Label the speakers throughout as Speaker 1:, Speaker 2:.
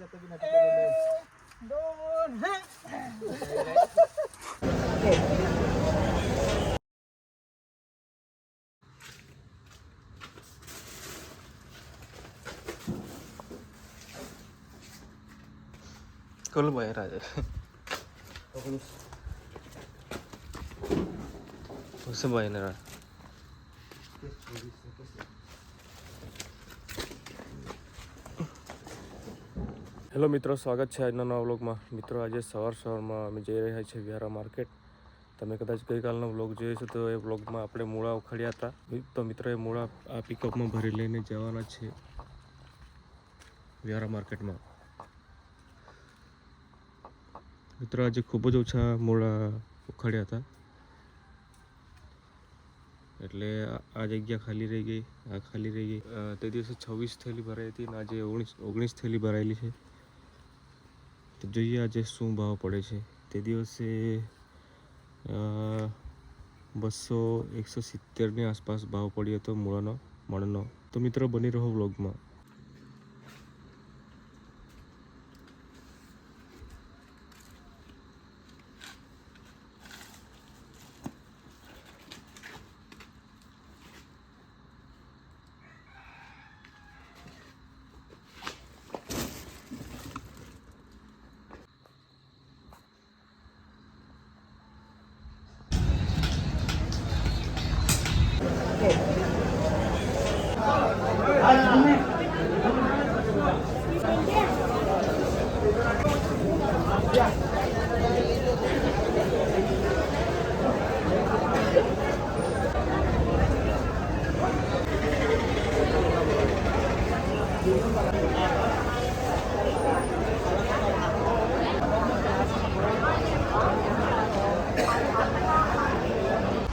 Speaker 1: कल बाहेर आहे कसं बाहेर હેલો મિત્રો, સ્વાગત છે આજના નવા વ્લોગમાં. મિત્રો, આજે સવારમાં અમે જઈ રહ્યા છીએ વ્યારા માર્કેટ. તમે કદાચ ગઈકાલનો વ્લોગ જોયો છે તો એ વ્લોગમાં આપણે મૂળા ઉખાડ્યા હતા. તો મિત્રો, એ મૂળા આ પિકઅપમાં ભરી લઈને જવાના છે વ્યારા માર્કેટમાં. મિત્રો, આજે ખૂબ જ ઓછા મૂળા ઉખાડ્યા હતા એટલે આ જગ્યા ખાલી રહી ગઈ, આ ખાલી રહી ગઈ. તે દિવસે 26 થેલી ભરાઈ હતી અને આજે 19 થેલી ભરાયેલી છે. તો જોઈએ આજે શું ભાવ પડે છે. તે દિવસે 200-170ની આસપાસ ભાવ પડ્યો હતો મૂળાનો મણનો. તો મિત્રો, બની રહો વ્લોગમાં.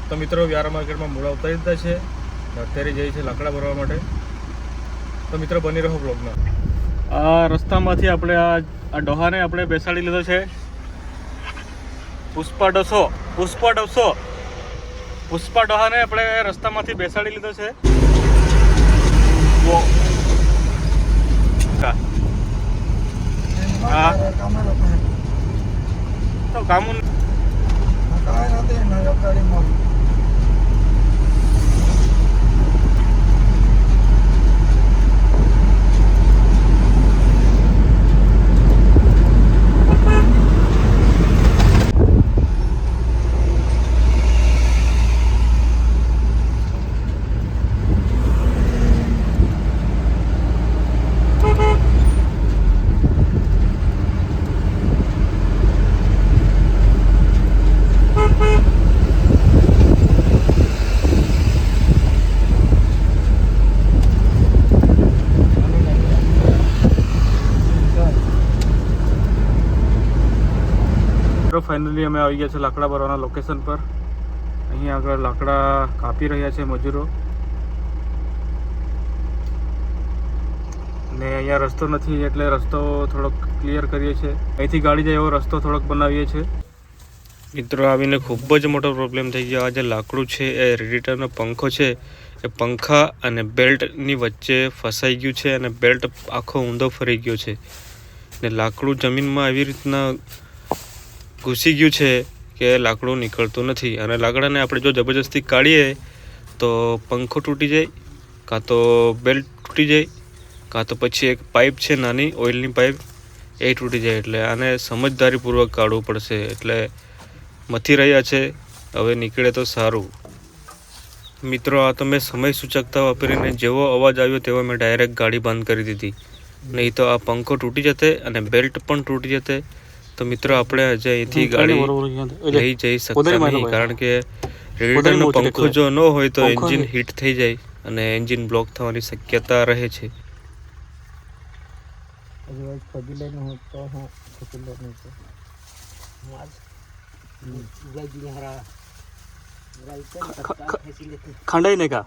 Speaker 1: તો મિત્રો, વ્યારા માર્કેટમાં મૂળા ઉતારી દીધા છે. અત્યારે જઈએ છે લાકડા ભરવા માટે. તો મિત્રો, બની રહો બ્લોગમાં. આ રસ્તામાંથી આપણે આ ડોહાને આપણે બેસાડી લીધો છે. પુષ્પા ડોહાને આપણે રસ્તામાંથી બેસાડી લીધો છે. હા તો કામ ફાઇનલી અમે આવી ગયા છે લાકડા ભરવાના લોકેશન પર. અહીંયા આગળ લાકડા કાપી રહ્યા છે મજૂરો ને અહીંયા રસ્તો નથી એટલે રસ્તો થોડોક ક્લિયર કરીએ છીએ. અહીંથી ગાડી જાય એવો રસ્તો થોડોક બનાવીએ છીએ. મિત્રો, આવીને ખૂબ જ મોટો પ્રોબ્લેમ થઈ ગયો. આ જે લાકડું છે એ રેડિએટરનો પંખો છે એ પંખા અને બેલ્ટની વચ્ચે ફસાઈ ગયું છે અને બેલ્ટ આખો ઊંધો ફરી ગયો છે ને લાકડું જમીનમાં એવી રીતના ઘૂસી ગયું છે કે લાકડું નીકળતું નથી. અને લાકડાને આપણે જો જબરજસ્તી કાઢીએ તો પંખો તૂટી જાય, કાં તો બેલ્ટ તૂટી જાય, કાં તો પછી એક પાઇપ છે નાની ઓઇલની પાઇપ એ તૂટી જાય. એટલે આને સમજદારીપૂર્વક કાઢવું પડશે. એટલે મથી રહ્યા છે, હવે નીકળે તો સારું. મિત્રો, આ તો મેં સમય સૂચકતા વાપરીને જેવો અવાજ આવ્યો તેવો મેં ડાયરેક્ટ ગાડી બંધ કરી દીધી. નહીં તો આ પંખો તૂટી જતે અને બેલ્ટ પણ તૂટી જતે. તો મિત્રો, આપણે આજે અહીંથી ગાડી લઈ જઈ શકતા નહીં, કારણ કે રેડિએટરનો પંખો જો ન હોય તો એન્જિન હીટ થઈ જાય અને એન્જિન બ્લોક થવાની શક્યતા રહે છે. खंडाई ने का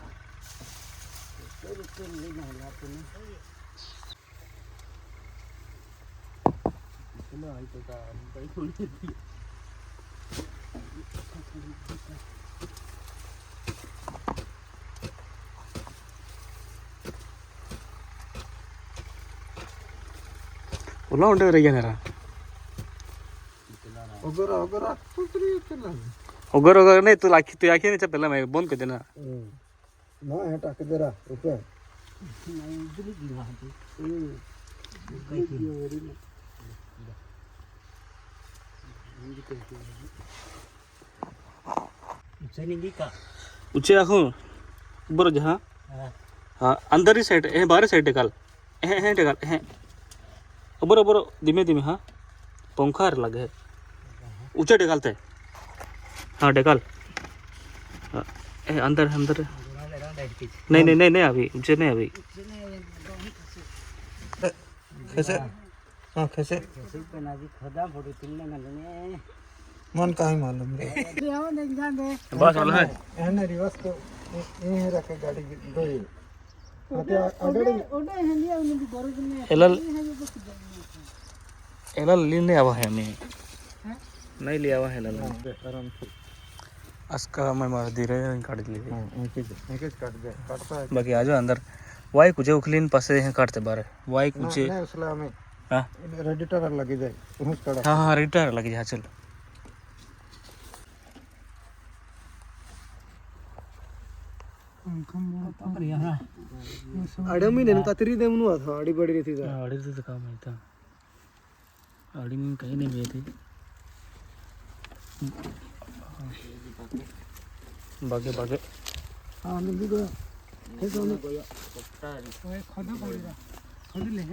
Speaker 1: ઓલા ઊંડે રહી ગયા નેરા ઓગર ઓગર નહીં તું આખી નહીં પહેલા મેં બંધ કરી દેના
Speaker 2: ના હે ટાકે જરા ઉપર
Speaker 1: ऊंचे आखो ऊपर जहाँ हाँ अंदर ही साइड है बाहर साइड टेकाल है टेकाल है ऊपर ऊपर धीमे धीमे हाँ पंखा लगे है ऊंचा टेकालते हाँ टेकाल हाँ अंदर अंदर नहीं नहीं नहीं नहीं अभी ऊंचे नहीं अभी
Speaker 2: कैसे हाँ कैसे मन का ही मालूम रे
Speaker 1: बस वाला है
Speaker 2: एने रिवर्स को ये रखे गाड़ी गई आते आगे
Speaker 1: एलल एलल लेने आवा है हमें नहीं ले आवा है एलल
Speaker 2: आराम से
Speaker 1: अस्का मैं मार दी रहे काट ली
Speaker 2: हां एक काट दे काटता है
Speaker 1: बाकी आ जाओ अंदर वाई कुछ उखलीन पासे हैं काटते बारे वाई कुछ
Speaker 2: नहीं उसला में
Speaker 1: हां
Speaker 2: रेडिटर लगी जाए उस कड़ा
Speaker 1: हाँ हाँ रिटायर लगी जा चल
Speaker 2: आड़े में ने कतरी दे मनु था आड़ी बड़ी थी
Speaker 1: आड़ी से काम है था आड़ी में कहीं नहीं गए थे बागे बागे
Speaker 2: हां ने भी गया है तो ने खदा पड़ेगा खोदले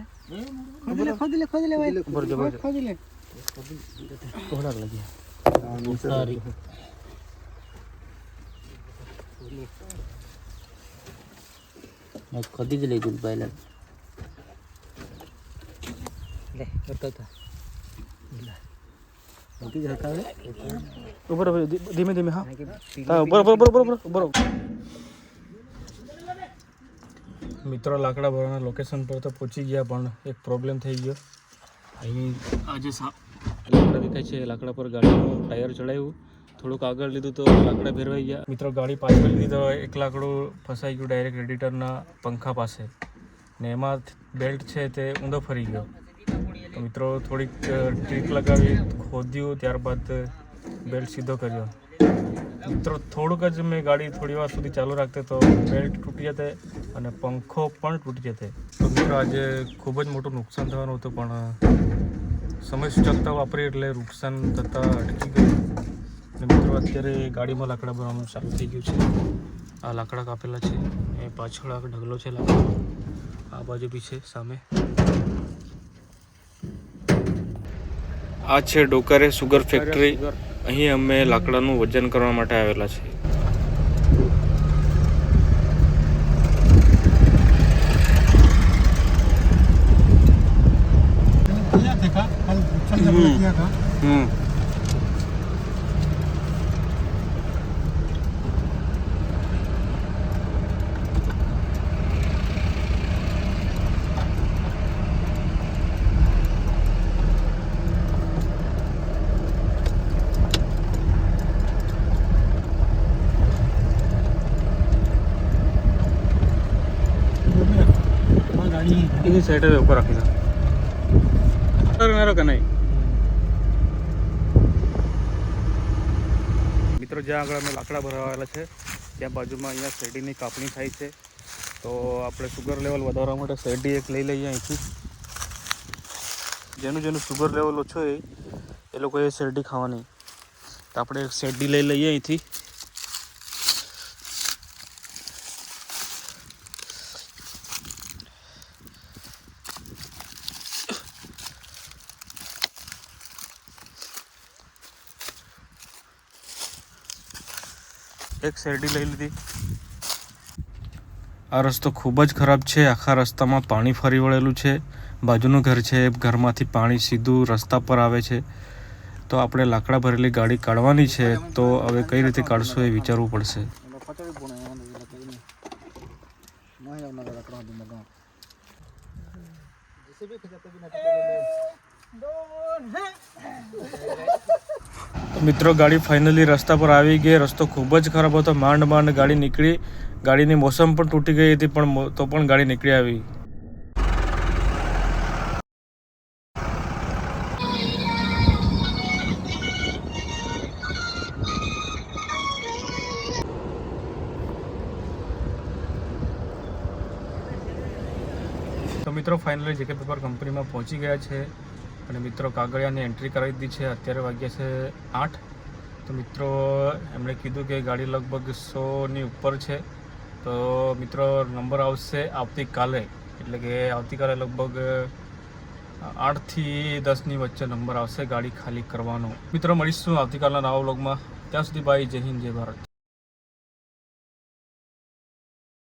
Speaker 2: भाई
Speaker 1: ऊपर जब
Speaker 2: खोदले
Speaker 1: कोहड़ा लग गया सारी मैं खोदी के ले दूं पहले ले करता था मोटी झटका है ऊपर धीमे धीमे हाँ ऊपर ऊपर ऊपर ऊपर ऊपर મિત્રો લાકડા ભરવાના લોકેશન પર તો પહોંચી ગયા પણ એક પ્રોબ્લેમ થઈ ગયો અહીં આજે લાકડા દેખાય છે લાકડા પર ગાડીનું ટાયર ચડાવ્યું થોડુંક આગળ લીધું તો લાકડા ફેરવાઈ ગયા મિત્રો ગાડી પાછળ લીધી તો એક લાકડું ફસાઈ ગયું ડાયરેક્ટ રેડિટરના પંખા પાસે ને એમાં બેલ્ટ છે તે ઊંધો ફરી ગયો તો મિત્રો થોડીક ટ્રીક લગાવી ખોદ્યું ત્યારબાદ બેલ્ટ સીધો કર્યો મિત્રો થોડુંક જ મેં ગાડી થોડી વાર સુધી ચાલુ રાખતે તો બેલ્ટ તૂટી જતે અને પંખો પણ તૂટી જતે તો મિત્રો આજે ખૂબ જ મોટું નુકસાન થવાનું હતું પણ સમય સૂચકતા વાપરી એટલે નુકસાન થતાં અટકી ગયું અને મિત્રો અત્યારે ગાડીમાં લાકડા ભરવાનું ચાલુ થઈ ગયું છે આ લાકડા કાપેલા છે એ પાછળ આ ઢગલો છે લાકડા આ બાજુ બી છે સામે આ છે ડોકારે સુગર ફેક્ટરી અહીં અમે લાકડાનું વજન કરવા માટે આવેલા છે इन्हीं साइड पे ऊपर रखी था मेरा का नहीं મિત્રો જ્યાં આગળ અમે લાકડા ભરાવેલા છે ત્યાં બાજુમાં અહીંયા શેરડીની કાપણી થાય છે તો આપણે સુગર લેવલ વધારવા માટે શેરડી એક લઈ લઈએ અહીંથી જેનું સુગર લેવલ ઓછો હોય એ લોકોએ શેરડી ખાવાની તો આપણે એક શેરડી લઈ લઈએ અહીંથી એક શેરડી લઈ લીધી આ રસ્તો ખૂબ જ ખરાબ છે આખા રસ્તામાં પાણી ફરી વળેલું છે બાજુનું ઘર છે ઘરમાંથી પાણી સીધું રસ્તા પર આવે છે તો આપણે લાકડા ભરેલી ગાડી કાઢવાની છે તો હવે કઈ રીતે કાઢશું એ વિચારવું પડશે મિત્રો ગાડી ફાઇનલી રસ્તા પર આવી ગઈ રસ્તો ખૂબ જ ખરાબ હતો માંડ ગાડી નીકળી ગાડીની મોસમ પણ તૂટી ગઈ હતી પણ તો પણ ગાડી નીકળી આવી મિત્રો ફાઇનલી જેકે પેપર કંપનીમાં પહોંચી ગયા છે અને મિત્રો કાગળિયાની એન્ટ્રી કરાવી દીધી છે. અત્યારે વાગ્યા છે 8. તો મિત્રો એમણે કીધું કે ગાડી લગભગ 100ની ઉપર છે. તો મિત્રો નંબર આવશે આવતીકાલે, એટલે કે આવતીકાલે લગભગ 8 થી 10ની વચ્ચે નંબર આવશે ગાડી ખાલી કરવાનો. મિત્રો મળીશું આવતીકાલના નવા વ્લોગમાં. ત્યાં સુધી બાય, જય હિન્દ, જય ભારત.